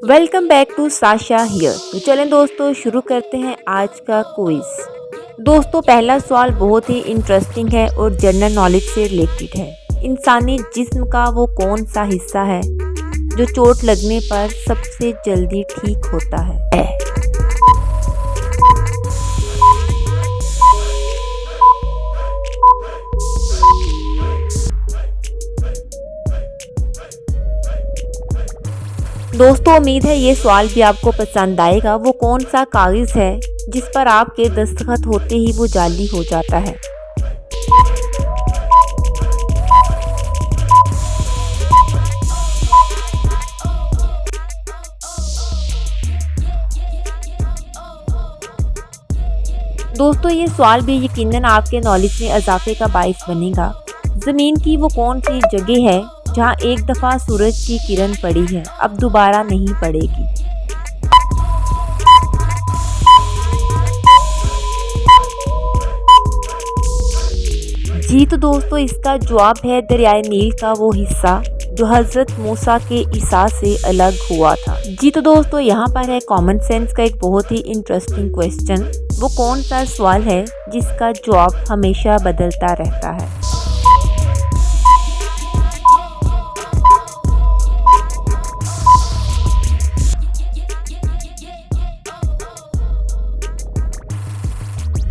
Welcome back to Sasha here. तो चलें दोस्तों, शुरू करते हैं आज का क्विज। दोस्तों, पहला सवाल बहुत ही इंटरेस्टिंग है और जनरल नॉलेज से रिलेटेड है। इंसानी जिस्म का वो कौन सा हिस्सा है जो चोट लगने पर सबसे जल्दी ठीक होता है? दोस्तों, उम्मीद है ये सवाल भी आपको पसंद आएगा। वो कौन सा कागज है जिस पर आपके दस्तखत होते ही वो जाली हो जाता है? दोस्तों, ये सवाल भी यकीनन आपके नॉलेज में इजाफे का बाइस बनेगा। ज़मीन की वो कौन सी जगह है जहाँ एक दफ़ा सूरज की किरण पड़ी है, अब दोबारा नहीं पड़ेगी? जी तो दोस्तों, इसका जवाब है दरियाए नील का वो हिस्सा जो हज़रत मूसा के ईसा से अलग हुआ था। जी तो दोस्तों, यहाँ पर है कॉमन सेंस का एक बहुत ही इंटरेस्टिंग क्वेश्चन। वो कौन सा सवाल है जिसका जवाब हमेशा बदलता रहता है?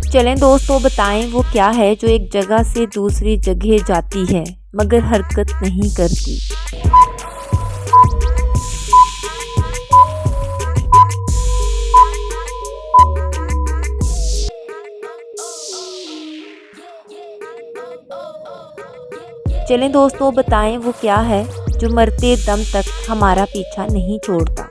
चलें दोस्तों, बताएं वो क्या है जो एक जगह से दूसरी जगह जाती है मगर हरकत नहीं करती? चलें दोस्तों, बताएं वो क्या है जो मरते दम तक हमारा पीछा नहीं छोड़ता?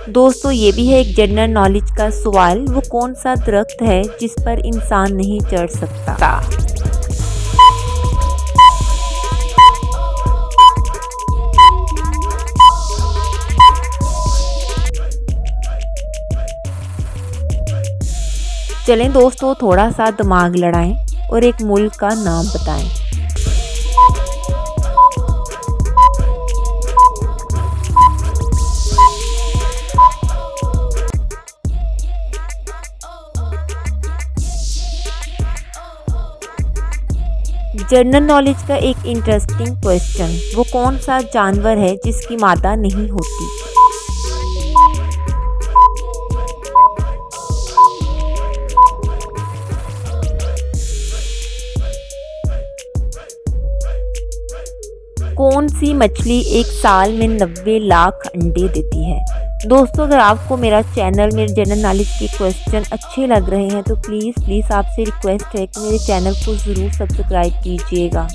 दोस्तों, ये भी है एक जनरल नॉलेज का सवाल। वो कौन सा दरख्त है जिस पर इंसान नहीं चढ़ सकता? चलें दोस्तों, थोड़ा सा दिमाग लड़ाएं और एक मुल्क का नाम बताएं। जनरल नॉलेज का एक इंटरेस्टिंग क्वेश्चन। वो कौन सा जानवर है जिसकी मादा नहीं होती? कौन सी मछली एक साल में 90 लाख अंडे देती है? दोस्तों, अगर आपको मेरा चैनल, मेरे जनरल नॉलेज के क्वेश्चन अच्छे लग रहे हैं तो प्लीज़ आपसे रिक्वेस्ट है कि मेरे चैनल को ज़रूर सब्सक्राइब कीजिएगा।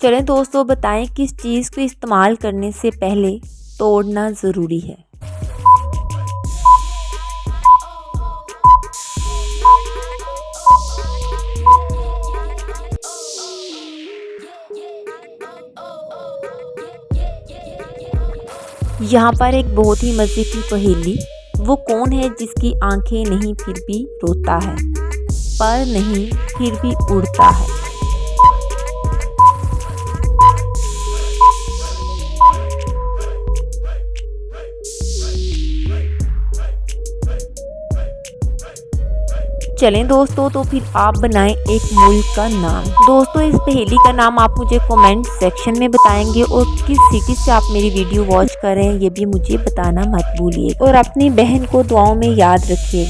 चलें दोस्तों, बताएं किस चीज़ को इस्तेमाल करने से पहले तोड़ना ज़रूरी है? यहाँ पर एक बहुत ही मज़े की पहेली। वो कौन है जिसकी आंखें नहीं फिर भी रोता है, पर नहीं फिर भी उड़ता है? चलें दोस्तों, तो फिर आप बनाएं एक मुल्क का नाम। दोस्तों, इस पहेली का नाम आप मुझे कमेंट सेक्शन में बताएंगे और किस सिटी से आप मेरी वीडियो वॉच कर रहे हैं ये भी मुझे बताना मत भूलिए। और अपनी बहन को दुआओं में याद रखिएगा।